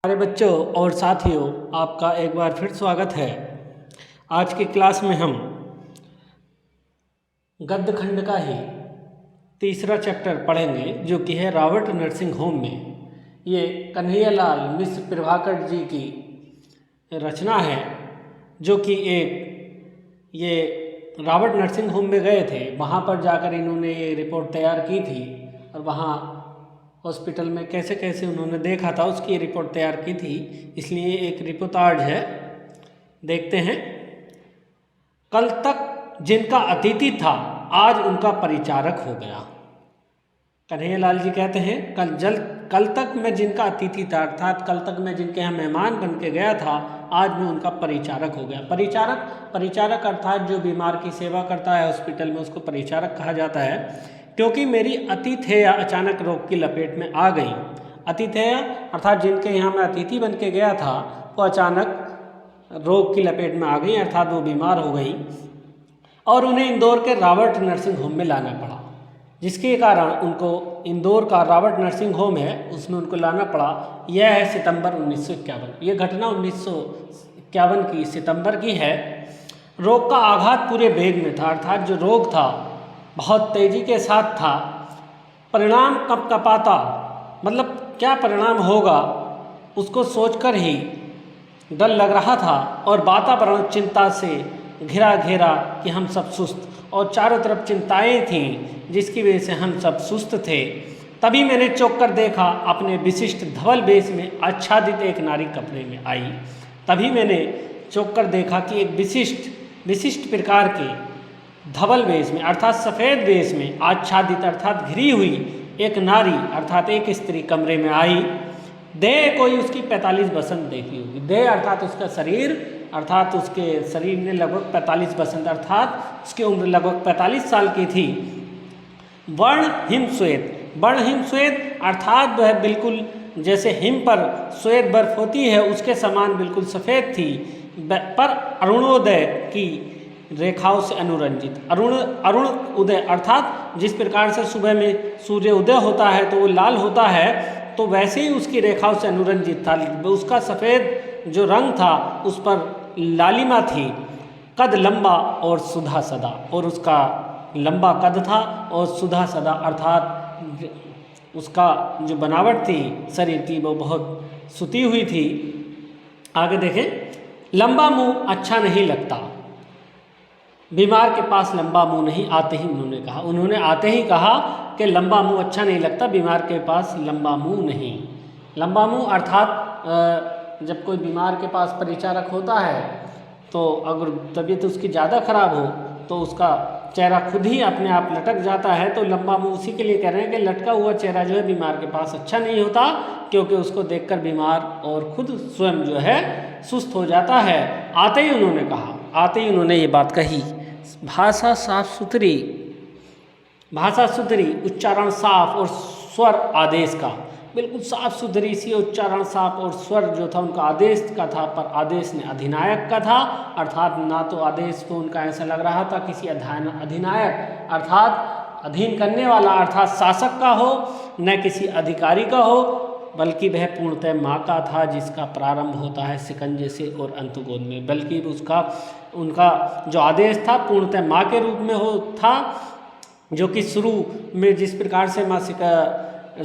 हमारे बच्चों और साथियों, आपका एक बार फिर स्वागत है। आज की क्लास में हम गद्य खंड का ही तीसरा चैप्टर पढ़ेंगे, जो कि है रॉबर्ट नर्सिंग होम में। ये कन्हैयालाल मिश्र प्रभाकर जी की रचना है, जो कि ये रॉबर्ट नर्सिंग होम में गए थे। वहाँ पर जाकर इन्होंने ये रिपोर्ट तैयार की थी और वहाँ हॉस्पिटल में कैसे कैसे उन्होंने देखा था उसकी रिपोर्ट तैयार की थी। इसलिए एक रिपोर्टाज है, देखते हैं। कल तक जिनका अतिथि था आज उनका परिचारक हो गया। कन्हैयालाल जी कहते हैं कल तक मैं जिनका अतिथि था, अर्थात कल तक मैं जिनके यहाँ मेहमान बन के गया था, आज मैं उनका परिचारक हो गया। परिचारक अर्थात जो बीमार की सेवा करता है हॉस्पिटल में, उसको परिचारक कहा जाता है। क्योंकि मेरी अतिथेया अचानक रोग की लपेट में आ गई। अतिथेया अर्थात जिनके यहाँ मैं अतिथि बन के गया था, वो अचानक रोग की लपेट में आ गई, अर्थात वो बीमार हो गई और उन्हें इंदौर के रॉबर्ट नर्सिंग होम में लाना पड़ा। जिसके कारण उनको इंदौर का रॉबर्ट नर्सिंग होम है, उसमें उनको लाना पड़ा। यह है सितंबर 1951। ये घटना 1951 की सितंबर की है। रोग का आघात पूरे वेग में था, अर्थात जो रोग था बहुत तेज़ी के साथ था। परिणाम कपकपाता, मतलब क्या परिणाम होगा उसको सोचकर ही डर लग रहा था और वातावरण चिंता से घिरा घेरा कि हम सब सुस्त, और चारों तरफ चिंताएं थीं जिसकी वजह से हम सब सुस्त थे। तभी मैंने चौंक कर देखा, अपने विशिष्ट धवल वेश में आच्छादित एक नारी कपड़े में आई। तभी मैंने चौंक कर देखा कि एक विशिष्ट प्रकार के धवल वेश में, अर्थात सफ़ेद वेश में आच्छादित अर्थात घिरी हुई एक नारी अर्थात एक स्त्री कमरे में आई। देह कोई उसकी 45 बसंत देखी होगी। देह अर्थात उसका शरीर, अर्थात उसके शरीर ने लगभग 45 बसंत, अर्थात उसकी उम्र लगभग 45 साल की थी। वर्ण हिम श्वेत अर्थात वह बिल्कुल जैसे हिम पर श्वेत बर्फ होती है उसके समान बिल्कुल सफ़ेद थी, पर अरुणोदय की रेखाओं से अनुरंजित। अरुण उदय अर्थात जिस प्रकार से सुबह में सूर्य उदय होता है तो वो लाल होता है, तो वैसे ही उसकी रेखाओं से अनुरंजित था। उसका सफ़ेद जो रंग था उस पर लालिमा थी। कद लंबा और सुधा सदा, और उसका लंबा कद था और सुधा सदा अर्थात उसका जो बनावट थी शरीर की वो बहुत सुती हुई थी। आगे देखें, लंबा मुंह अच्छा नहीं लगता। बीमार के पास लंबा मुंह नहीं, आते ही उन्होंने आते ही कहा कि लंबा मुंह अच्छा नहीं लगता, बीमार के पास लंबा मुंह नहीं। लंबा मुंह अर्थात जब कोई बीमार के पास परिचारक होता है तो अगर तबीयत उसकी ज़्यादा खराब हो तो उसका चेहरा खुद ही अपने आप लटक जाता है। तो लंबा मुंह उसी के लिए कह रहे हैं कि लटका हुआ चेहरा जो है बीमार के पास अच्छा नहीं होता, क्योंकि उसको देखकर बीमार और खुद स्वयं जो है सुस्त हो जाता है। आते ही उन्होंने ये बात कही। भाषा सुथरी, उच्चारण साफ और स्वर आदेश का, बिल्कुल साफ सुथरी सी उच्चारण साफ और स्वर जो था उनका आदेश का था, पर आदेश ने अधिनायक का था। अर्थात ना तो आदेश को उनका ऐसा लग रहा था किसी अधिनायक अर्थात अधीन करने वाला अर्थात शासक का हो, न किसी अधिकारी का हो, बल्कि वह पूर्णतः माँ का था, जिसका प्रारंभ होता है शिकंजे से और अंत गोद में। बल्कि उनका जो आदेश था पूर्णतः माँ के रूप में था, जो कि शुरू में जिस प्रकार से माँ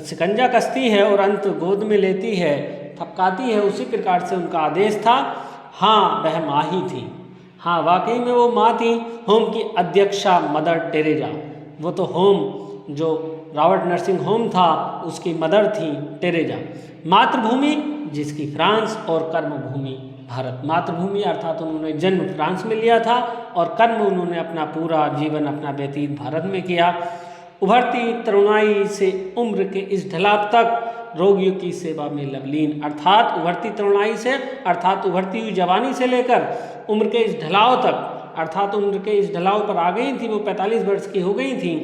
शिकंजा कसती है और अंत गोद में लेती है, थपकाती है, उसी प्रकार से उनका आदेश था। हाँ, वह माँ ही थी। हाँ, वाकई में वो माँ थी। होम की अध्यक्षा मदर टेरेजा, वो तो होम जो रॉबर्ट नर्सिंग होम था उसकी मदर थी टेरेजा। मातृभूमि जिसकी फ्रांस और कर्मभूमि भारत। मातृभूमि अर्थात उन्होंने जन्म फ्रांस में लिया था और कर्म उन्होंने अपना पूरा जीवन अपना व्यतीत भारत में किया। उभरती तरुणाई से उम्र के इस ढलाव तक रोगियों की सेवा में लवलीन, अर्थात उभरती तरुणाई से अर्थात उभरती हुई जवानी से लेकर उम्र के इस ढलाव तक, अर्थात उम्र के इस ढलाव पर आ गई थी, वो 45 वर्ष की हो गई थी,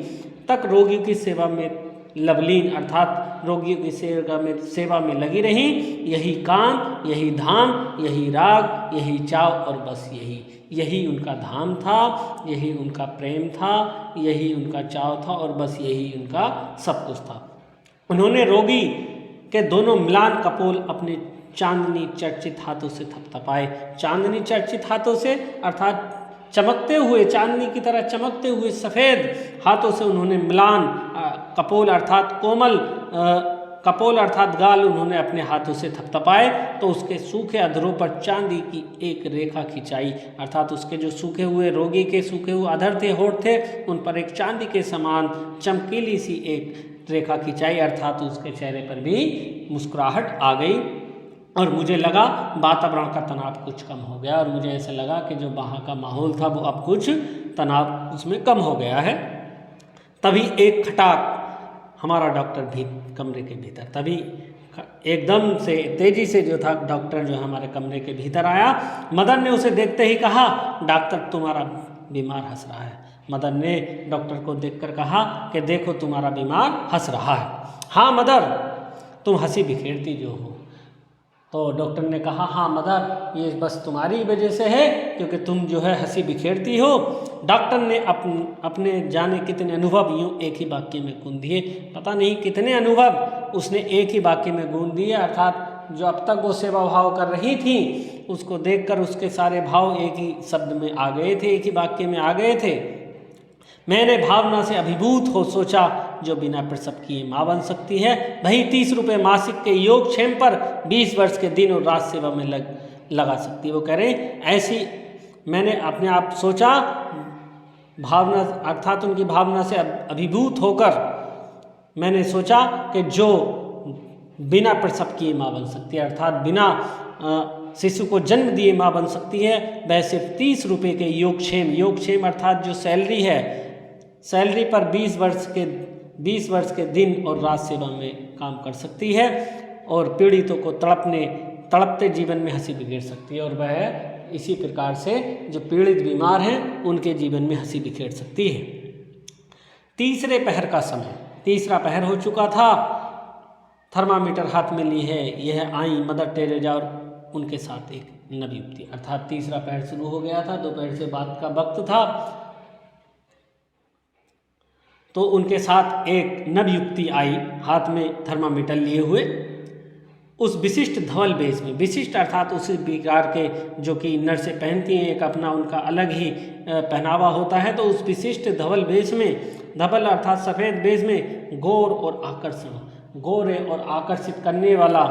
तक रोगियों की सेवा में लवलीन अर्थात रोगियों की सेवा में लगी रही। यही काम, यही धाम, यही राग, यही चाव और बस यही उनका धाम था, यही उनका प्रेम था, यही उनका चाव था और बस यही उनका सब कुछ था। उन्होंने रोगी के दोनों मिलान कपोल अपने चांदनी चर्चित हाथों से थपथपाए। चांदनी चर्चित हाथों से अर्थात चमकते हुए, चांदनी की तरह चमकते हुए सफ़ेद हाथों से उन्होंने म्लान कपोल अर्थात कोमल कपोल अर्थात गाल उन्होंने अपने हाथों से थपथपाए, तो उसके सूखे अधरों पर चांदी की एक रेखा खिंचाई, अर्थात उसके जो सूखे हुए रोगी के सूखे हुए अधर थे, होठ थे, उन पर एक चांदी के समान चमकीली सी एक रेखा खिंचाई, अर्थात उसके चेहरे पर भी मुस्कुराहट आ गई। और मुझे लगा वातावरण का तनाव कुछ कम हो गया, और मुझे ऐसा लगा कि जो वहाँ का माहौल था वो अब कुछ तनाव उसमें कम हो गया है। तभी एक खटाक हमारा डॉक्टर भी कमरे के भीतर, तभी एकदम से तेजी से जो था डॉक्टर जो हमारे कमरे के भीतर आया। मदन ने उसे देखते ही कहा, डॉक्टर तुम्हारा बीमार हंस रहा है। मदन ने डॉक्टर को देखकर कहा कि देखो तुम्हारा बीमार हंस रहा है। हाँ मदर, तुम हंसी बिखेरती जो हो। तो डॉक्टर ने कहा, हाँ मदर, ये बस तुम्हारी वजह से है, क्योंकि तुम जो है हंसी बिखेरती हो। डॉक्टर ने अपने जाने कितने अनुभव यूँ एक ही वाक्य में गूंथ दिए। पता नहीं कितने अनुभव उसने एक ही वाक्य में गूंथ दिए, अर्थात जो अब तक वो सेवा भाव कर रही थी उसको देखकर उसके सारे भाव एक ही शब्द में आ गए थे, एक ही वाक्य में आ गए थे। मैंने भावना से अभिभूत हो सोचा, जो बिना प्रसव किए माँ बन सकती है, वही 30 रुपये मासिक के योगक्षेम पर 20 वर्ष के दिन और रात सेवा में लगा सकती है। वो कह रहे ऐसी मैंने अपने आप सोचा, भावना अर्थात उनकी भावना से अभिभूत होकर मैंने सोचा कि जो बिना प्रसव किए माँ बन सकती है, अर्थात बिना शिशु को जन्म दिए माँ बन सकती है, वह सिर्फ 30 रुपये के योगक्षेम अर्थात जो सैलरी है, सैलरी पर 20 वर्ष के दिन और रात सेवा में काम कर सकती है, और पीड़ितों को तड़पते जीवन में हंसी बिखेर सकती है। और वह इसी प्रकार से जो पीड़ित बीमार हैं उनके जीवन में हंसी बिखेर सकती है। तीसरे पहर का समय, तीसरा पहर हो चुका था। थर्मामीटर हाथ में ली है, यह आई मदर टेरेजा और उनके साथ एक नवयुवती, अर्थात तीसरा पहर शुरू हो गया था, दोपहर से बाद का वक्त था। तो उनके साथ एक नवयुवती आई हाथ में थर्मामीटर लिए हुए, उस विशिष्ट धवल वेश में, विशिष्ट अर्थात उसी प्रकार के जो कि नर्सें पहनती हैं, एक अपना उनका अलग ही पहनावा होता है। तो उस विशिष्ट धवल वेश में, धवल अर्थात सफ़ेद वेश में गोर और आकर्षित करने वाला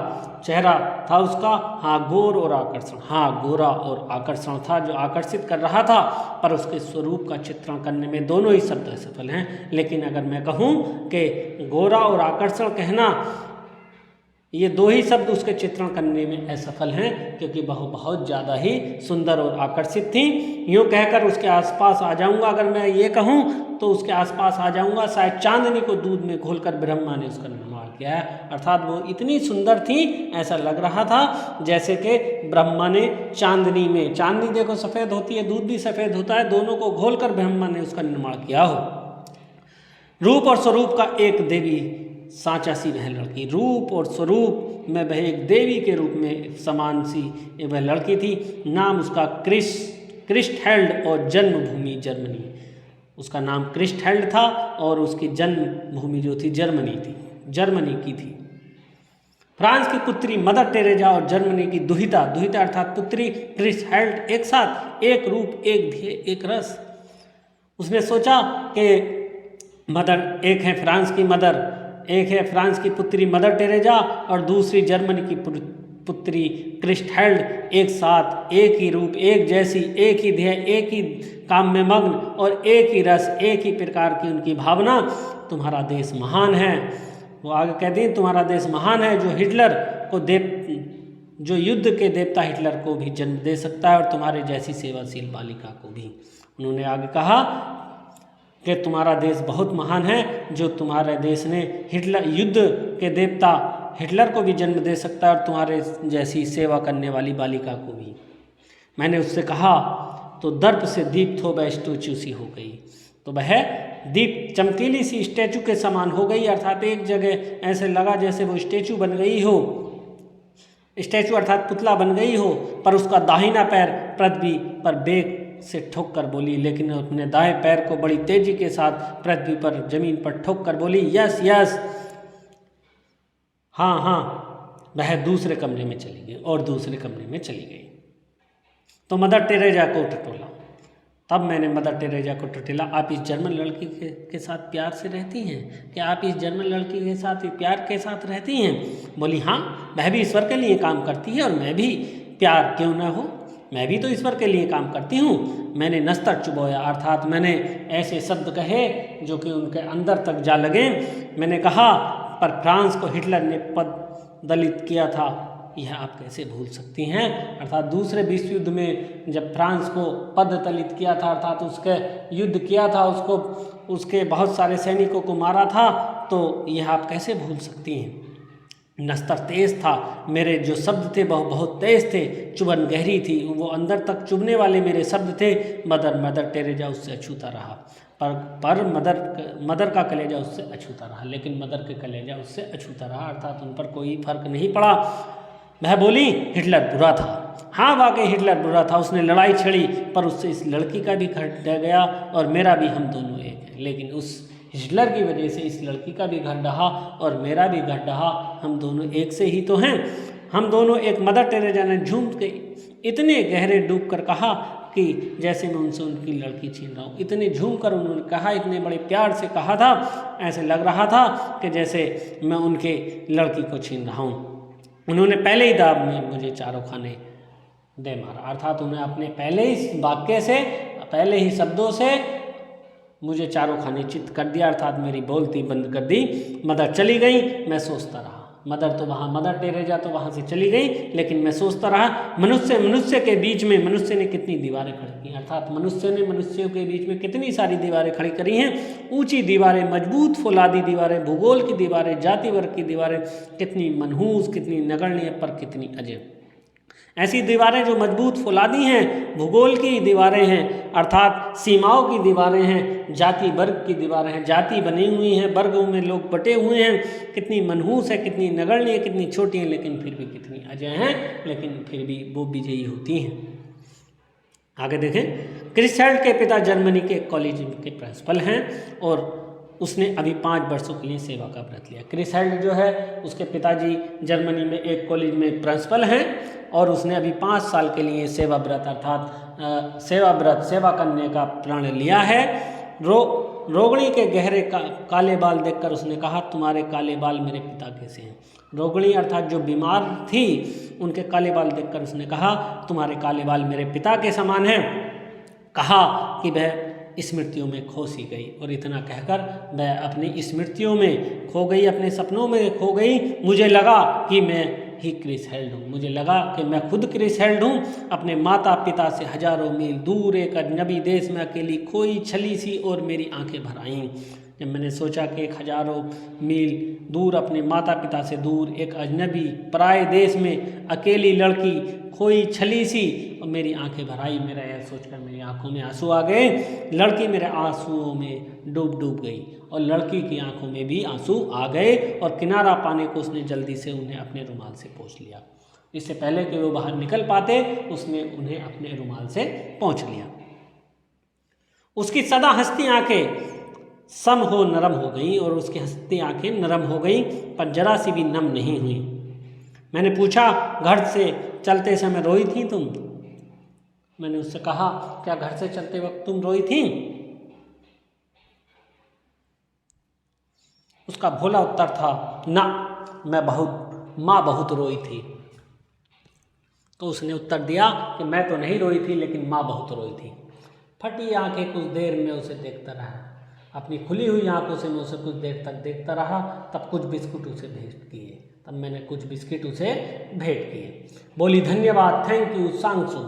चेहरा था उसका। हाँ गोर और आकर्षण, हाँ गोरा और आकर्षण था जो आकर्षित कर रहा था, पर उसके स्वरूप का चित्रण करने में दोनों ही शब्द असफल हैं। लेकिन अगर मैं कहूँ कि गोरा और आकर्षण कहना, ये दो ही शब्द उसके चित्रण करने में असफल हैं, क्योंकि वह बहुत ज़्यादा ही सुंदर और आकर्षित थी। यूँ कहकर उसके आसपास आ जाऊँगा, अगर मैं ये कहूँ तो उसके आसपास आ जाऊँगा, शायद चांदनी को दूध में घोलकर ब्रह्मा ने उसका निर्माण किया है। अर्थात वो इतनी सुंदर थी, ऐसा लग रहा था जैसे कि ब्रह्मा ने चांदनी में, चांदनी देखो सफ़ेद होती है, दूध भी सफ़ेद होता है, दोनों को घोलकर ब्रह्मा ने उसका निर्माण किया हो। रूप और स्वरूप का एक देवी सांचा सी वह लड़की, रूप और स्वरूप में वह एक देवी के रूप में समान सी वह लड़की थी। नाम उसका क्रिस्टहेल्ड और जन्मभूमि जर्मनी, उसका नाम क्रिस्टहेल्ड था और उसकी जन्मभूमि जो थी जर्मनी की थी। फ्रांस की पुत्री मदर टेरेजा और जर्मनी की दुहिता अर्थात पुत्री क्रिस्टहेल्ड एक साथ, एक रूप, एक ध्येय, एक रस। उसने सोचा कि मदर एक है फ्रांस की मदर, एक है फ्रांस की पुत्री मदर टेरेजा और दूसरी जर्मनी की पुत्री क्रिस्टहेल्ड, एक साथ, एक ही रूप, एक जैसी, एक ही ध्येय, एक ही काम में मग्न और एक ही रस, एक ही प्रकार की उनकी भावना। तुम्हारा देश महान है, वो आगे कहती हैं, तुम्हारा देश महान है जो युद्ध के देवता हिटलर को भी जन्म दे सकता है और तुम्हारे जैसी सेवाशील बालिका को भी। उन्होंने आगे कहा कि तुम्हारा देश बहुत महान है, जो तुम्हारे देश ने युद्ध के देवता हिटलर को भी जन्म दे सकता है और तुम्हारे जैसी सेवा करने वाली बालिका को भी। मैंने उससे कहा तो दर्प से दीप्त हो वह स्टैचू सी हो गई। तो वह दीप चमकीली सी स्टैचू के समान हो गई, अर्थात एक जगह ऐसे लगा जैसे वो स्टैचू बन गई हो, स्टैचू अर्थात पुतला बन गई हो। पर उसका दाहिना पैर पृथ्वी पर बेग से ठोक कर बोली, लेकिन अपने दाएं पैर को बड़ी तेजी के साथ पृथ्वी पर जमीन पर ठोक कर बोली, यस यस, हाँ हाँ वह दूसरे कमरे में चली गई और दूसरे कमरे में चली गई। तो मदर टेरेजा को टटोला। तब मैंने मदर टेरेजा को टटोला, आप इस जर्मन लड़की के साथ प्यार से रहती हैं? क्या आप इस जर्मन लड़की के साथ प्यार के साथ रहती हैं? बोली हाँ, वह भी ईश्वर के लिए काम करती है और मैं भी, प्यार क्यों न हो, मैं भी तो ईश्वर के लिए काम करती हूँ। मैंने नस्तर चुबोया, अर्थात मैंने ऐसे शब्द कहे जो कि उनके अंदर तक जा लगे। मैंने कहा, पर फ्रांस को हिटलर ने पद दलित किया था, यह आप कैसे भूल सकती हैं? अर्थात दूसरे विश्व युद्ध में जब फ्रांस को पद दलित किया था, अर्थात उसके युद्ध किया था, उसको उसके बहुत सारे सैनिकों को मारा था, तो यह आप कैसे भूल सकती हैं? नस्तर तेज था, मेरे जो शब्द थे वह बहुत तेज थे, चुभन गहरी थी, वो अंदर तक चुभने वाले मेरे शब्द थे। मदर टेरेजा उससे अछूता रहा, पर मदर का कलेजा उससे अछूता रहा, लेकिन मदर के कलेजा उससे अछूता रहा, अर्थात उन पर कोई फर्क नहीं पड़ा। वह बोली, हिटलर बुरा था। हाँ, वाकई हिटलर बुरा था, उसने लड़ाई छेड़ी, पर उससे इस लड़की का भी घर ढह गया और मेरा भी, हम दोनों एक हैं। लेकिन उस हिटलर की वजह से इस लड़की का भी घर ढहा और मेरा भी घर ढहा, हम दोनों एक से ही तो हैं, हम दोनों एक। मदर टेरेजा ने झूम के इतने गहरे डूब कर कहा कि जैसे मैं उनसे उनकी लड़की छीन रहा हूँ। इतने झूम कर उन्होंने कहा, इतने बड़े प्यार से कहा था, ऐसे लग रहा था कि जैसे मैं उनके लड़की को छीन रहा हूँ। उन्होंने पहले ही दाब में मुझे चारों खाने दे मारा, अर्थात उन्हें अपने पहले ही वाक्य से, पहले ही शब्दों से मुझे चारों खाने चित्त कर दिया, अर्थात मेरी बोलती बंद कर दी। मदर चली गई, मैं सोचता रहा। मदर टेरेजा तो वहाँ से चली गई, लेकिन मैं सोचता रहा, मनुष्य के बीच में मनुष्य ने कितनी दीवारें खड़ी की, अर्थात मनुष्य ने मनुष्यों के बीच में कितनी सारी दीवारें खड़ी करी हैं। ऊंची दीवारें, मजबूत फौलादी दीवारें, भूगोल की दीवारें, जाति वर्ग की दीवारें, कितनी मनहूस, कितनी नगण्य, पर कितनी अजब। ऐसी दीवारें जो मजबूत फौलादी हैं, भूगोल की दीवारें हैं, अर्थात सीमाओं की दीवारें हैं, जाति वर्ग की दीवारें हैं, जाति बनी हुई हैं, वर्गों में लोग बटे हुए हैं, कितनी मनहूस है, कितनी नगण्य है, कितनी छोटी हैं, लेकिन फिर भी कितनी अजय हैं, लेकिन फिर भी वो विजयी होती हैं। आगे देखें, क्रिसहल्ड के पिता जर्मनी के कॉलेज के प्रिंसिपल हैं और उसने अभी 5 वर्षों के लिए सेवा का व्रत लिया। क्रिसहल्ड जो है, उसके पिताजी जर्मनी में एक कॉलेज में प्रिंसिपल हैं और उसने अभी 5 साल के लिए सेवा व्रत, अर्थात सेवा करने का प्रण लिया है। रोगणी के गहरे काले बाल देखकर उसने कहा, तुम्हारे काले बाल मेरे पिता कैसे हैं? रोगणी अर्थात जो बीमार थी, उनके काले बाल देखकर उसने कहा, तुम्हारे काले बाल मेरे पिता के समान हैं। कहा कि वह स्मृतियों में खो सी गई, और इतना कहकर वह अपनी स्मृतियों में खो गई, अपने सपनों में खो गई। मुझे लगा कि मैं ही क्रिसहल्ड हूँ, मुझे लगा कि मैं खुद क्रिसहल्ड हूँ, अपने माता पिता से हजारों मील दूर एक अजनबी देश में अकेली खोई छली सी, और मेरी आंखें भर आईं जब मैंने सोचा कि एक हजारों मील दूर, अपने माता पिता से दूर, एक अजनबी पराए देश में अकेली लड़की खोई छली सी, और मेरी आंखें भर आई। मेरा यह सोचकर मेरी आंखों में आंसू आ गए। लड़की मेरे आंसुओं में डूब गई और लड़की की आंखों में भी आंसू आ गए, और किनारा पाने को उसने जल्दी से उन्हें अपने रुमाल से पोंछ लिया। इससे पहले कि वो बाहर निकल पाते, उसने उन्हें अपने रुमाल से पोंछ लिया। उसकी सदा हंसती आंखें सम हो नरम हो गई, और उसकी हंसती आंखें नरम हो गई, पर जरा सी भी नम नहीं हुई। मैंने पूछा, घर से चलते समय रोई थी तुम? मैंने उससे कहा, क्या घर से चलते वक्त तुम रोई थी? उसका भोला उत्तर था, ना, माँ बहुत रोई थी। तो उसने उत्तर दिया कि मैं तो नहीं रोई थी, लेकिन माँ बहुत रोई थी। फटी आंखें कुछ देर में उसे देखता रहा। अपनी खुली हुई आंखों से मैं उसे कुछ देर तक देखता रहा। तब कुछ बिस्कुट उसे भेंट किए। तब मैंने कुछ बिस्किट उसे भेंट किए। बोली, धन्यवाद, थैंक यू सांगसू।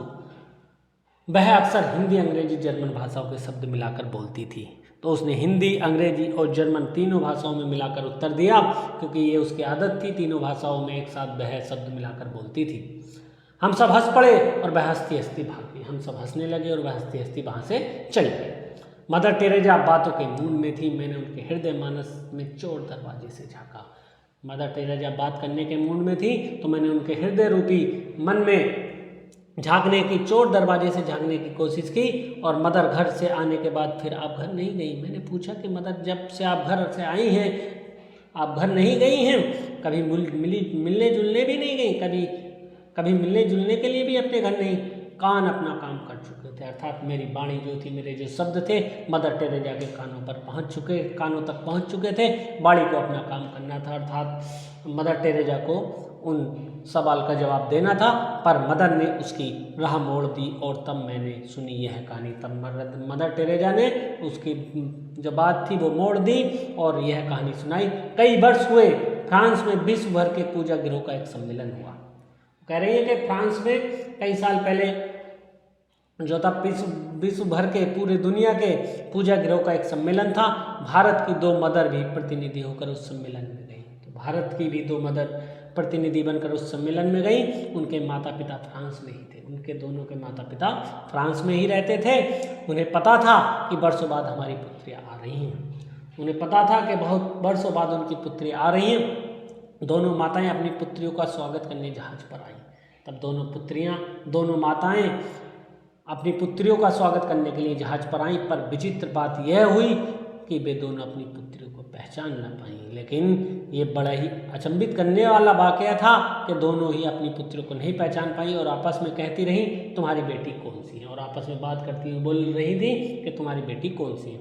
वह अक्सर हिंदी, अंग्रेजी, जर्मन भाषाओं के शब्द मिलाकर बोलती थी, तो उसने हिंदी, अंग्रेजी और जर्मन तीनों भाषाओं में मिलाकर उत्तर दिया, क्योंकि ये उसकी आदत थी, तीनों भाषाओं में एक साथ वह शब्द मिलाकर बोलती थी। हम सब हंस पड़े और वह हंसती हंसती भाग गई। हम सब हंसने लगे और वह हंसती हंसती वहाँ से चली गई। मदर टेरेजा बातों के मूड में थी। मैंने उनके हृदय मानस में चोर दरवाजे से झाँका। मदर टेरेजा बात करने के मूड में थी, तो मैंने उनके हृदय रूपी मन में झांकने की, चोर दरवाजे से झांकने की कोशिश की। और मदर घर से आने के बाद फिर आप घर नहीं गई। मैंने पूछा कि मदर, जब से आप घर से आई हैं, आप घर नहीं गई हैं, कभी मिलने जुलने भी नहीं गई, कभी मिलने जुलने के लिए भी अपने घर नहीं, कान अपना काम कर चुके थे। अर्थात मेरी वाणी जो थी, मेरे जो शब्द थे, मदर टेरेजा के कानों तक पहुंच चुके थे। वाणी को अपना काम करना था, अर्थात मदर टेरेजा को उन सवाल का जवाब देना था, पर मदर ने उसकी राह मोड़ दी और तब मैंने सुनी यह कहानी। तब मदर टेरेजा ने उसकी जो बात थी वो मोड़ दी और यह कहानी सुनाई। कई वर्ष हुए, फ्रांस में विश्व भर के पूजा गृहों का एक सम्मेलन हुआ। कह रही है कि फ्रांस में कई साल पहले जो था विश्व भर के पूरे दुनिया के पूजा गृहों का एक सम्मेलन था। भारत की 2 मदर भी प्रतिनिधि होकर उस सम्मेलन में गई। तो भारत की भी 2 मदर प्रतिनिधि बनकर उस सम्मेलन में गई। उनके माता पिता फ्रांस में ही थे, उनके दोनों के माता पिता फ्रांस में ही रहते थे। उन्हें पता था कि वर्षों बाद हमारी पुत्रियाँ आ रही हैं, उन्हें पता था कि बहुत वर्षों बाद उनकी पुत्री आ रही हैं। दोनों माताएं अपनी पुत्रियों का स्वागत करने जहाज पर आईं। तब दोनों माताएं अपनी पुत्रियों का स्वागत करने के लिए जहाज पर आईं, पर विचित्र बात यह हुई कि वे दोनों अपनी पुत्रियों को पहचान न पाईं। लेकिन ये बड़ा ही अचंभित करने वाला वाकया था कि दोनों ही अपनी पुत्रियों को नहीं पहचान पाई और आपस में कहती रहीं तुम्हारी बेटी कौन सी है, और आपस में बात करती हुई बोल रही थी कि तुम्हारी बेटी कौन सी है।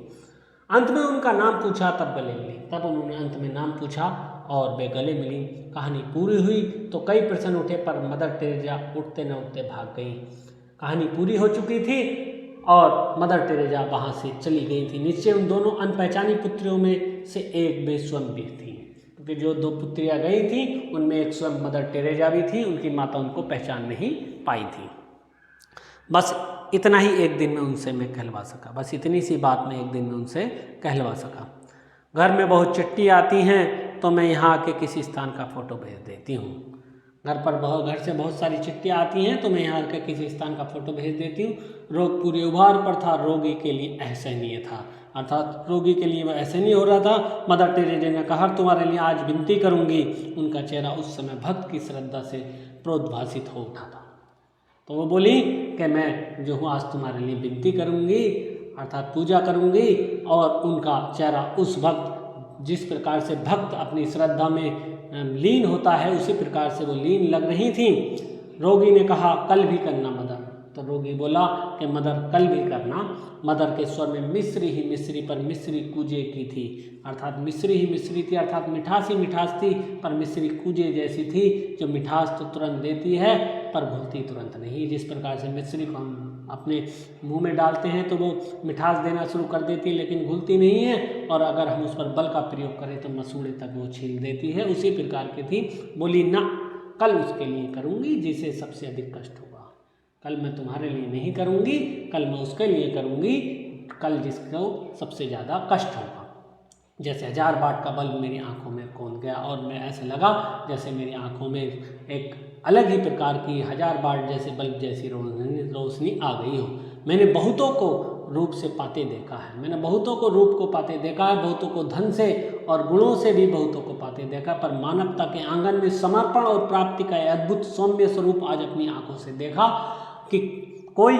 अंत में उनका नाम पूछा, तब गले मिली। तब उन्होंने अंत में नाम पूछा और वे गले मिली। कहानी पूरी हुई तो कई प्रश्न उठे, पर मदर टेरेजा उठते न उठते भाग गई। कहानी पूरी हो चुकी थी और मदर टेरेजा वहाँ से चली गई थी। नीचे उन दोनों अनपहचानी पुत्रियों में से एक वे स्वयं भी थी, क्योंकि जो 2 पुत्रियाँ गई थी उनमें एक स्वयं मदर टेरेजा भी थी। उनकी माता उनको पहचान नहीं पाई थी। बस इतना ही एक दिन में उनसे मैं कहलवा सका, बस इतनी सी बात मैं एक दिन में उनसे कहलवा सका। घर में बहुत चिट्ठी आती हैं तो मैं यहाँ के किसी स्थान का फ़ोटो भेज देती हूँ। घर से बहुत सारी चिट्ठियाँ आती हैं तो मैं यहाँ के किसी स्थान का फ़ोटो भेज देती हूँ। रोग पूरे उभार पर था, रोगी के लिए असहनीय था, अर्थात रोगी के लिए वह असहनीय हो रहा था। मदर टेरेजा ने कहा तुम्हारे लिए आज विनती करूँगी। उनका चेहरा उस समय भक्त की श्रद्धा से प्रोद्भासित हो उठा था। तो वो बोली कि मैं जो हूँ आज तुम्हारे लिए विनती करूँगी, अर्थात पूजा करूँगी। और उनका चेहरा उस वक्त जिस प्रकार से भक्त अपनी श्रद्धा में लीन होता है उसी प्रकार से वो लीन लग रही थी। रोगी ने कहा कल भी करना मदर। तो रोगी बोला कि मदर कल भी करना। मदर के स्वर में मिश्री ही मिश्री पर मिश्री कूजे की थी, अर्थात मिश्री ही मिश्री थी, अर्थात मिठास ही मिठास थी, पर मिश्री कूजे जैसी थी। जो मिठास तो तुरंत देती है पर घुलती तुरंत नहीं। जिस प्रकार से मिश्री को हम अपने मुंह में डालते हैं तो वो मिठास देना शुरू कर देती है लेकिन घुलती नहीं है, और अगर हम उस पर बल का प्रयोग करें तो मसूड़े तक वो छील देती है। उसी प्रकार की थी। बोली ना, कल उसके लिए करूँगी जिसे सबसे अधिक कष्ट होगा। कल मैं तुम्हारे लिए नहीं करूँगी, कल मैं उसके लिए करूँगी, कल जिसको सबसे ज़्यादा कष्ट होगा। जैसे 1000 वाट का बल्ब मेरी आंखों में कौंध गया और मैं ऐसे लगा जैसे मेरी आंखों में एक अलग ही प्रकार की 1000 वाट जैसे बल्ब जैसी रोशनी आ गई हो। मैंने बहुतों को रूप से पाते देखा है, मैंने बहुतों को रूप को पाते देखा है, बहुतों को धन से और गुणों से भी बहुतों को पाते देखा, पर मानवता के आंगन में समर्पण और प्राप्ति का अद्भुत सौम्य स्वरूप आज अपनी आंखों से देखा कि कोई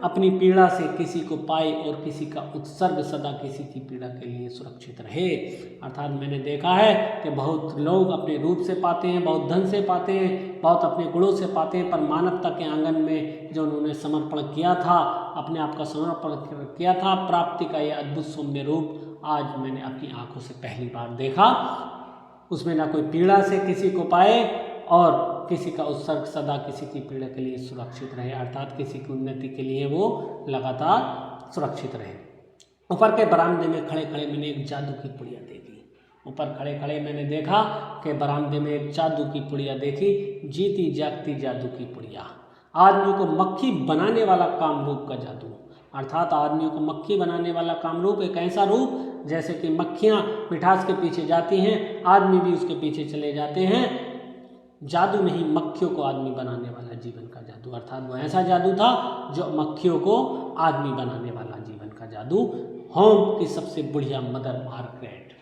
अपनी पीड़ा से किसी को पाए और किसी का उत्सर्ग सदा किसी की पीड़ा के लिए सुरक्षित रहे। अर्थात मैंने देखा है कि बहुत लोग अपने रूप से पाते हैं, बहुत धन से पाते हैं, बहुत अपने गुणों से पाते हैं, पर मानवता के आंगन में जो उन्होंने समर्पण किया था, अपने आप का समर्पण किया था, प्राप्ति का यह अद्भुत सौम्य रूप आज मैंने अपनी आंखों से पहली बार देखा। उसमें ना कोई पीड़ा से किसी को पाए और किसी का उत्सर्ग सदा किसी की पीड़ा के लिए सुरक्षित रहे, अर्थात किसी की उन्नति के लिए वो लगातार सुरक्षित रहे। ऊपर के बरामदे में खड़े खड़े मैंने एक जादू की पुड़िया देखी। ऊपर खड़े खड़े मैंने देखा कि बरामदे में एक जादू की पुड़िया देखी, जीती जागती जादू की पुड़िया। आदमी को मक्खी बनाने वाला कामरूप का जादू, अर्थात आदमियों को मक्खी बनाने वाला कामरूप, एक ऐसा रूप जैसे कि मक्खियाँ मिठास के पीछे जाती हैं, आदमी भी उसके पीछे चले जाते हैं। जादू नहीं, मक्खियों को आदमी बनाने वाला जीवन का जादू, अर्थात वो ऐसा जादू था जो मक्खियों को आदमी बनाने वाला जीवन का जादू। होम की सबसे बढ़िया मदर मार्गरेट,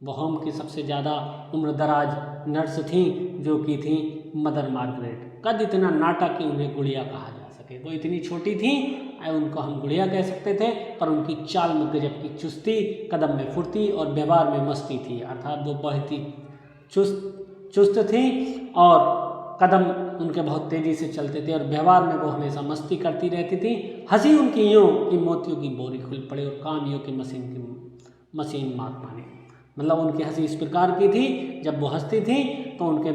वो होम की सबसे ज़्यादा उम्रदराज नर्स थी जो कि थी मदर मार्गरेट। कद इतना नाटा कि उन्हें गुड़िया कहा जा सके। सके। वो इतनी छोटी थी, उनको हम गुड़िया कह सकते थे, पर उनकी चाल में गजब की चुस्ती, कदम में फुर्ती और व्यवहार में मस्ती थी। अर्थात वो बहुत ही चुस्त थी और कदम उनके बहुत तेज़ी से चलते थे और व्यवहार में वो हमेशा मस्ती करती रहती थी। हंसी उनकी यूँ कि मोतियों की बोरी खुल पड़े और काम यूँ की मशीन मात माने। मतलब उनकी हंसी इस प्रकार की थी, जब वो हंसती थी तो उनके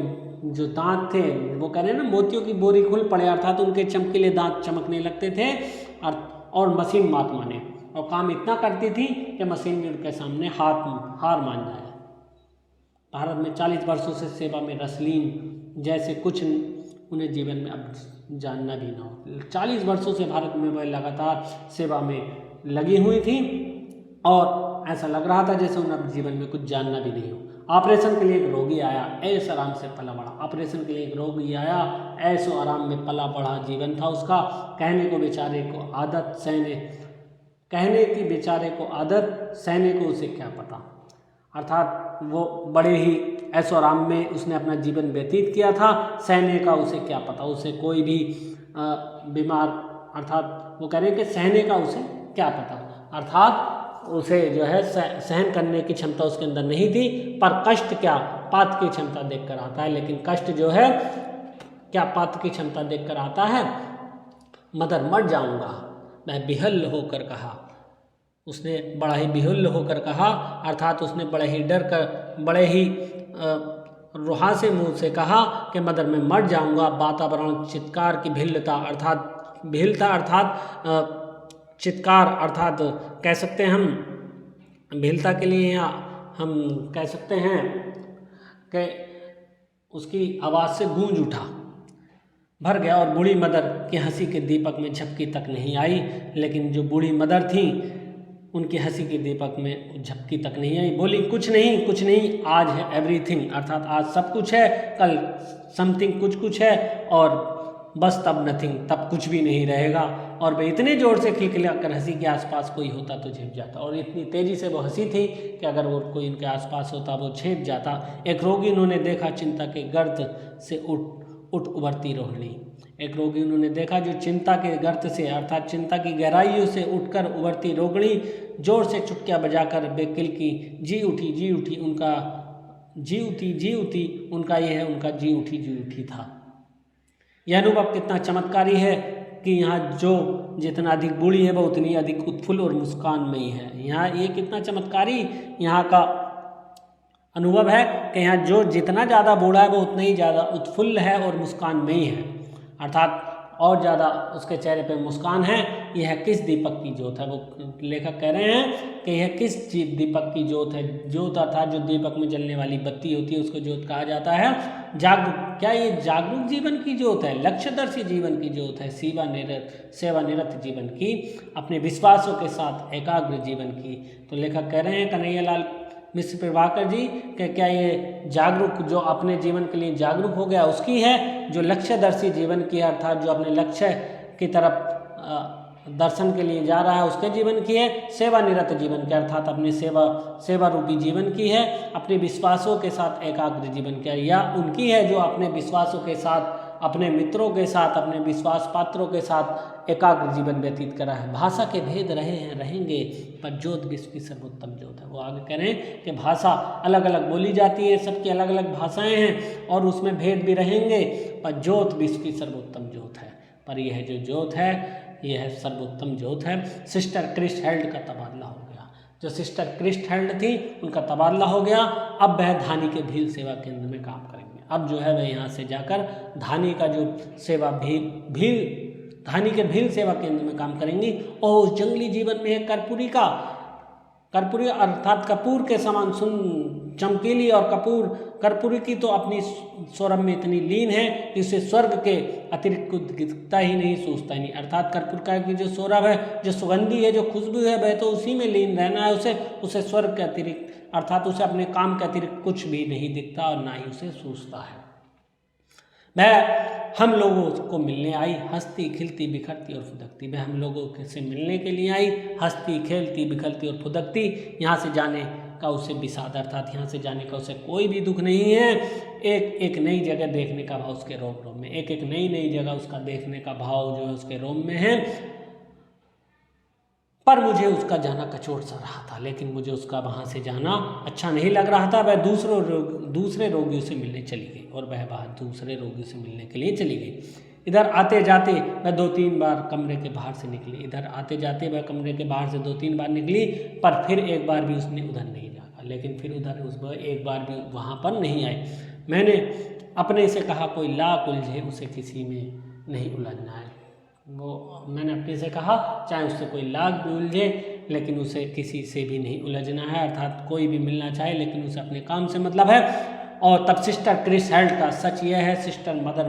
जो दांत थे, वो कह रहे हैं ना, मोतियों की बोरी खुल पड़े, अर्थात उनके चमकीले दांत चमकने लगते थे और मशीन मात माने, और काम इतना करती थी कि मशीन भी उनके सामने हार मान जाए। भारत में 40 वर्षों से सेवा में रसलीन जैसे कुछ उन्हें जीवन में अब जानना भी ना हो। 40 वर्षों से भारत में वह लगातार सेवा में लगी हुई थी और ऐसा लग रहा था जैसे उन्हें अब जीवन में कुछ जानना भी नहीं हो। ऑपरेशन के लिए एक रोगी आया, ऐसो आराम से पला बढ़ा। ऑपरेशन के लिए एक रोगी आया, ऐसो आराम में पला बढ़ा जीवन था उसका। कहने की बेचारे को आदत, सहने को उसे क्या पता। अर्थात वो बड़े ही ऐसो आराम में उसने अपना जीवन व्यतीत किया था, सहने का उसे क्या पता। उसे कोई भी बीमार, अर्थात वो कह रहे हैं कि सहने का उसे क्या पता, अर्थात उसे जो है सहन करने की क्षमता उसके अंदर नहीं थी। पर कष्ट क्या पात की क्षमता देखकर आता है, लेकिन कष्ट जो है क्या पात की क्षमता देखकर आता है। मदर मर जाऊंगा, मैं बिहल होकर कहा। उसने बड़ा ही बिहुल होकर कहा, अर्थात उसने बड़े ही डर कर, बड़े ही रुहा से मुँह से कहा कि मदर मैं मर जाऊंगा। वातावरण चित्कार की भिल्लता, अर्थात भिलता अर्थात चित्कार, अर्थात कह सकते हैं हम भिलता के लिए हम कह सकते हैं कि उसकी आवाज़ से गूंज उठा, भर गया। और बूढ़ी मदर की हंसी के दीपक में झपकी तक नहीं आई। लेकिन जो बूढ़ी मदर थी उनकी हंसी के दीपक में झपकी तक नहीं आई। बोली कुछ नहीं, आज है एवरीथिंग, अर्थात आज सब कुछ है, कल समथिंग कुछ है, और बस तब नथिंग, तब कुछ भी नहीं रहेगा। और वे इतने जोर से खिलखिला कर हंसी के आसपास कोई होता तो झेप जाता, और इतनी तेज़ी से वो हंसी थी कि अगर वो कोई उनके आसपास होता वो झेप जाता। एक रोगी उन्होंने देखा चिंता के गर्त से उठ उभरती रोहिणी। एक रोगी उन्होंने देखा जो चिंता के गर्त से, अर्थात चिंता की गहराइयों से उठकर उभरती रोगिणी जोर से चुटकियाँ बजाकर बेकिल की जी उठी उनका ये है उनका जी उठी था। यह अनुभव कितना चमत्कारी है कि यहाँ जो जितना अधिक बूढ़ी है वो उतनी अधिक उत्फुल्ल और मुस्कानमयी है। यहाँ ये कितना चमत्कारी यहाँ का अनुभव है कि यहाँ जो जितना ज़्यादा बूढ़ा है वो उतना ही ज़्यादा उत्फुल्ल है और मुस्कानमयी है, अर्थात और ज़्यादा उसके चेहरे पे मुस्कान है। यह किस दीपक की ज्योत है, वो लेखक कह रहे हैं कि यह किस दीपक की ज्योत है। ज्योत अर्थात जो दीपक में जलने वाली बत्ती होती है उसको ज्योत कहा जाता है। जागरूक, क्या ये जागरूक जीवन की ज्योत है, लक्ष्यदर्शी जीवन की ज्योत है, सेवानिरत जीवन की, अपने विश्वासों के साथ एकाग्र जीवन की। तो लेखक कह रहे हैं कन्हैयालाल मिश्र प्रभाकर जी कि क्या ये जागरूक, जो अपने जीवन के लिए जागरूक हो गया उसकी है, जो लक्ष्यदर्शी जीवन की है, अर्थात जो अपने लक्ष्य की तरफ दर्शन के लिए जा रहा है उसके जीवन की है। सेवानिरत जीवन की, अर्थात अपने सेवा रूपी जीवन की है। अपने विश्वासों के साथ एकाग्र जीवन की है, या उनकी है जो अपने विश्वासों के साथ, अपने मित्रों के साथ, अपने विश्वास पात्रों के साथ एकाग्र जीवन व्यतीत करा है। भाषा के भेद रहेंगे पर ज्योत विश्व की सर्वोत्तम ज्योत है। वो आगे कह रहे हैं कि भाषा अलग अलग बोली जाती है, सबकी अलग अलग भाषाएं हैं और उसमें भेद भी रहेंगे, पर ज्योत विश्व की सर्वोत्तम ज्योत है। पर यह जो ज्योत है यह है सर्वोत्तम ज्योत है। सिस्टर क्रिस्ट हेल्ड का तबादला हो गया। जो सिस्टर क्रिस्ट हेल्ड थी उनका तबादला हो गया। अब वह धानी के भील सेवा केंद्र में काम करेंगे। अब जो है वह यहाँ से जाकर धानी का जो सेवा धानी के भील सेवा केंद्र में काम करेंगी। और उस जंगली जीवन में एक कर्पूरी अर्थात कपूर के समान चमकीली, और कर्पूरी की तो अपनी सौरभ में इतनी लीन है कि उसे स्वर्ग के अतिरिक्त कुछ दिखता ही नहीं, सोचता ही नहीं। अर्थात कर्पूर का की जो सौरभ है, जो सुगंधी है, जो खुशबू है, वह तो उसी में लीन रहना है उसे स्वर्ग के अतिरिक्त, अर्थात उसे अपने काम के अतिरिक्त कुछ भी नहीं दिखता और ना ही उसे सोचता है। वह हम लोगों को मिलने आई, हंसती खिलती बिखरती और फुदकती। वह हम लोगों से मिलने के लिए आई, हंसती खेलती बिखरती और फुदकती। यहाँ से जाने का उसे विषाद, अर्थात यहाँ से जाने का उसे कोई भी दुख नहीं है। एक एक नई जगह देखने का भाव उसके रोम रोम में, एक एक नई नई जगह उसका देखने का भाव जो है उसके रोम में है। पर मुझे उसका जाना कचोट सा रहा था, लेकिन मुझे उसका वहाँ से जाना अच्छा नहीं लग रहा था। वह दूसरे रोगियों से मिलने चली गई और वह बाहर दूसरे रोगियों से मिलने के लिए चली गई। इधर आते जाते वह 2-3 बार कमरे के बाहर से निकली, इधर आते जाते वह कमरे के बाहर से 2-3 बार निकली, पर फिर एक बार भी उसने उधर नहीं झाँका, लेकिन फिर उधर उस एक बार भी वहाँ पर नहीं आई। मैंने अपने से कहा कोई लाख उलझे उसे किसी में नहीं उलझना है। मैंने अपने से कहा चाहे उससे कोई लाख भी उलझे लेकिन उसे किसी से भी नहीं उलझना है, अर्थात कोई भी मिलना चाहे लेकिन उसे अपने काम से मतलब है। और तब सिस्टर क्रिस हेल्ड का सच यह है, सिस्टर मदर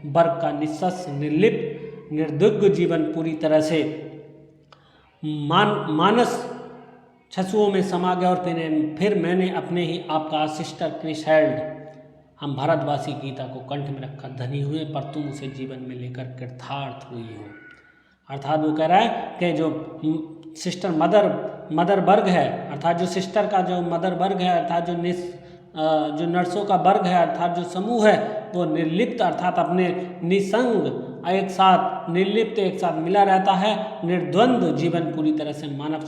बर्ग का निस्सस निर्लिप्त निर्दुग्ध जीवन पूरी तरह से मानस छसुओं में समा गया। और फिर मैंने अपने ही आपका सिस्टर क्रिस हेल्ड, हम भारतवासी गीता को कंठ में रखकर धनी हुए, पर तुम उसे जीवन में लेकर कृतार्थ हुई हो। अर्थात वो कह रहा है कि जो सिस्टर मदर वर्ग है, अर्थात जो सिस्टर का जो मदर वर्ग है, अर्थात जो नर्सों का वर्ग है, अर्थात जो समूह है, वो निर्लिप्त अर्थात अपने निसंग एक साथ निर्लिप्त एक साथ मिला रहता है। निर्द्वंद्व जीवन पूरी तरह से मानव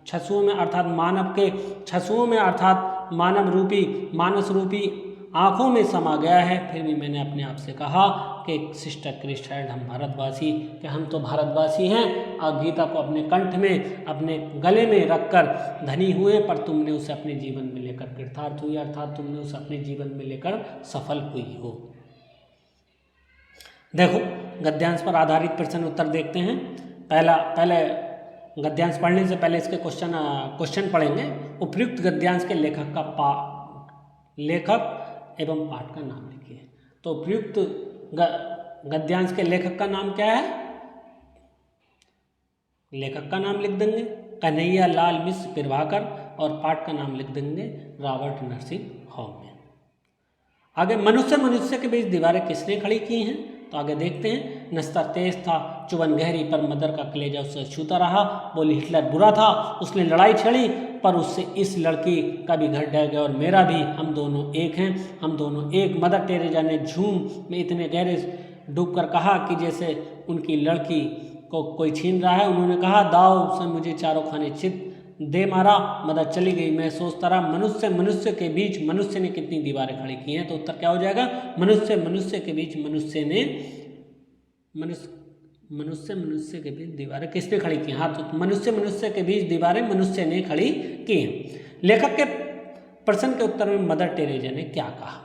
छसुओं में अर्थात मानव के छसुओं में अर्थात मानस रूपी आँखों में समा गया है। फिर भी मैंने अपने आप से कहा कि सिस्टर क्रिस हेल्ड, हम भारतवासी, कि हम तो भारतवासी हैं और गीता को अपने कंठ में अपने गले में रखकर धनी हुए, पर तुमने उसे अपने जीवन में लेकर कृतार्थ हुई, अर्थात तुमने उसे अपने जीवन में लेकर सफल हुई हो। देखो गद्यांश पर आधारित प्रश्न उत्तर देखते हैं। पहले गद्यांश पढ़ने से पहले इसके क्वेश्चन पढ़ेंगे। उपयुक्त गद्यांश के लेखक एवं पाठ का नाम लिखिए। तो उपयुक्त गद्यांश के लेखक का नाम क्या है? लेखक का नाम लिख देंगे कन्हैया लाल मिश्र प्रभाकर, और पाठ का नाम लिख देंगे रॉबर्ट नरसिंह होम। आगे मनुष्य के बीच दीवारें किसने खड़ी की हैं? तो आगे देखते हैं। नस्तर तेज था, चुभन गहरी, पर मदर का कलेजा उससे छूता रहा। बोली हिटलर बुरा था, उसने लड़ाई छेड़ी, पर उससे इस लड़की का भी घर ढह गया और मेरा भी। हम दोनों एक हैं, हम दोनों एक। मदर टेरेजा ने झूम में इतने गहरे डूबकर कहा कि जैसे उनकी लड़की को कोई छीन रहा है। उन्होंने कहा दाव से मुझे चारों खाने चित दे मारा। मदर चली गई। मैं सोचता रहा मनुष्य के बीच मनुष्य ने कितनी दीवारें खड़ी की हैं। तो उत्तर क्या हो जाएगा? मनुष्य के बीच मनुष्य के बीच दीवारें किसने खड़ी की? हाँ, तो मनुष्य के बीच दीवारें मनुष्य ने खड़ी की हैं। लेखक के प्रश्न के उत्तर में मदर टेरेजा ने क्या कहा?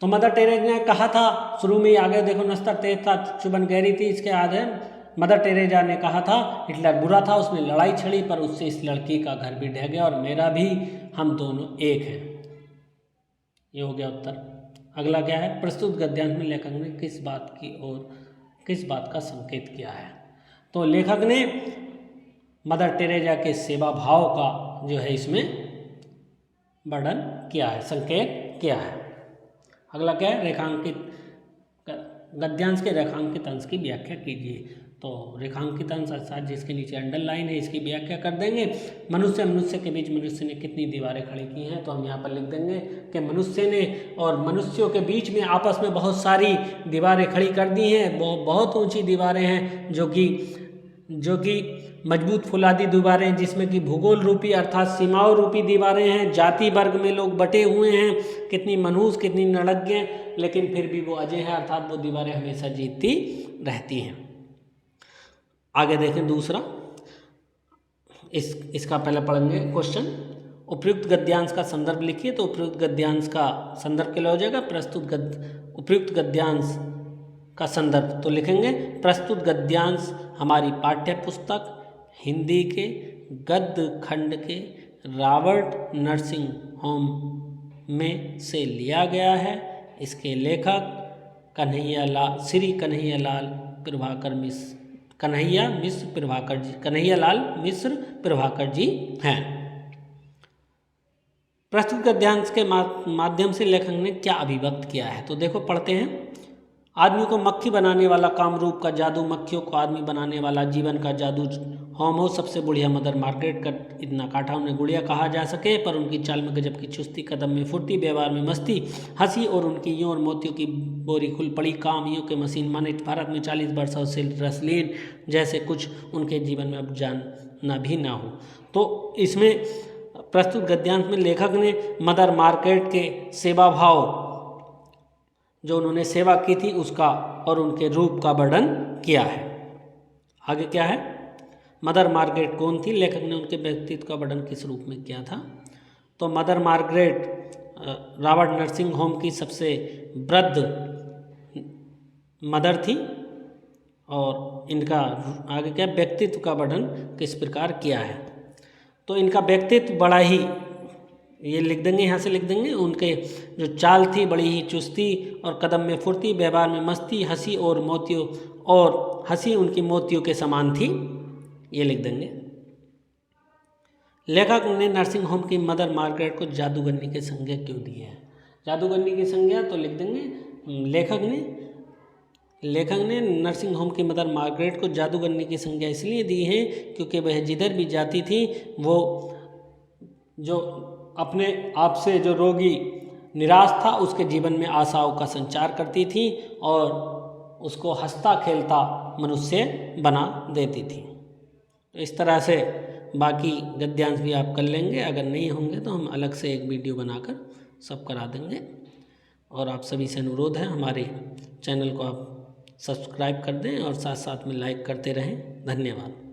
तो मदर टेरेजा ने कहा था, शुरू में ही आगे देखो, नस्तर तेज था, चुभन गहरी थी। इसके आगे मदर टेरेजा ने कहा था हिटलर बुरा था, उसने लड़ाई छड़ी, पर उससे इस लड़की का घर भी ढह गया और मेरा भी। हम दोनों एक हैं। ये हो गया उत्तर। अगला क्या है? प्रस्तुत गद्यांश में लेखक ने किस बात का संकेत किया है? तो लेखक ने मदर टेरेजा के सेवा भाव का जो है इसमें वर्णन किया है, संकेत किया है। अगला क्या है? गद्यांश के रेखांकित अंश की व्याख्या कीजिए। तो रेखांकित अंश अर्थात जिसके नीचे अंडरलाइन है, इसकी व्याख्या कर देंगे। मनुष्य के बीच मनुष्य ने कितनी दीवारें खड़ी की हैं? तो हम यहाँ पर लिख देंगे कि मनुष्य ने और मनुष्यों के बीच में आपस में बहुत सारी दीवारें खड़ी कर दी हैं। बहुत ऊंची दीवारें हैं जो कि मजबूत फुलादी दीवारें, जिसमें कि भूगोल रूपी अर्थात सीमाओं रूपी दीवारें हैं। जाति वर्ग में लोग बटे हुए हैं, कितनी मनहूस कितनी नड़ज्ञ, लेकिन फिर भी वो अजय है, अर्थात वो दीवारें हमेशा जीतती रहती हैं। आगे देखें दूसरा, इसका पहले पढ़ेंगे क्वेश्चन। उपयुक्त गद्यांश का संदर्भ लिखिए। तो उपयुक्त गद्यांश का संदर्भ क्या हो जाएगा? उपयुक्त गद्यांश का संदर्भ तो लिखेंगे प्रस्तुत गद्यांश हमारी पाठ्य पुस्तक हिंदी के गद्य खंड के रॉबर्ट नरसिंह होम में से लिया गया है। इसके लेखक कन्हैयालाल मिश्र प्रभाकर जी हैं। प्रस्तुत गद्यांश के माध्यम से लेखक ने क्या अभिव्यक्त किया है? तो देखो पढ़ते हैं। आदमी को मक्खी बनाने वाला कामरूप का जादू, मक्खियों को आदमी बनाने वाला जीवन का जादू। होम हो सबसे बुढ़िया मदर मार्गरेट का इतना काठा उन्हें गुड़िया कहा जा सके, पर उनकी चाल में गजब की चुस्ती, कदम में फुर्ती, व्यवहार में मस्ती, हंसी और उनकी यूं और मोतियों की बोरी खुल पड़ी, काम यूं के मशीन माने भारत में 40 वर्षों से रसलीन, जैसे कुछ उनके जीवन में अब जानना भी ना हो। तो इसमें प्रस्तुत गद्यांश में लेखक ने मदर मार्गरेट के सेवा भाव, जो उन्होंने सेवा की थी उसका और उनके रूप का वर्णन किया है। आगे क्या है, मदर मार्गरेट कौन थी, लेखक ने उनके व्यक्तित्व का वर्णन किस रूप में किया था। तो mother Margaret Robert nursing home की सबसे वृद्ध मदर थी, और इनका आगे क्या व्यक्तित्व का वर्णन किस प्रकार किया है। तो इनका व्यक्तित्व बड़ा ही, ये लिख देंगे, यहाँ से लिख देंगे, उनके जो चाल थी बड़ी ही चुस्ती और कदम में फुर्ती, व्यवहार में मस्ती, हंसी और मोतियों, और हंसी उनकी मोतियों के समान थी, ये लिख देंगे। लेखक ने नर्सिंग होम की मदर मार्गरेट को जादूगरनी की संज्ञा क्यों दी है। जादूगरनी की संज्ञा तो लिख देंगे, लेखक ने नर्सिंग होम की मदर मार्गरेट को जादूगरनी की संज्ञा इसलिए दी है क्योंकि वह जिधर भी जाती थी वो जो अपने आप से जो रोगी निराश था उसके जीवन में आशाओं का संचार करती थी और उसको हंसता खेलता मनुष्य बना देती थी। तो इस तरह से बाकी गद्यांश भी आप कर लेंगे, अगर नहीं होंगे तो हम अलग से एक वीडियो बनाकर सब करा देंगे। और आप सभी से अनुरोध है हमारे चैनल को आप सब्सक्राइब कर दें और साथ साथ में लाइक करते रहें। धन्यवाद।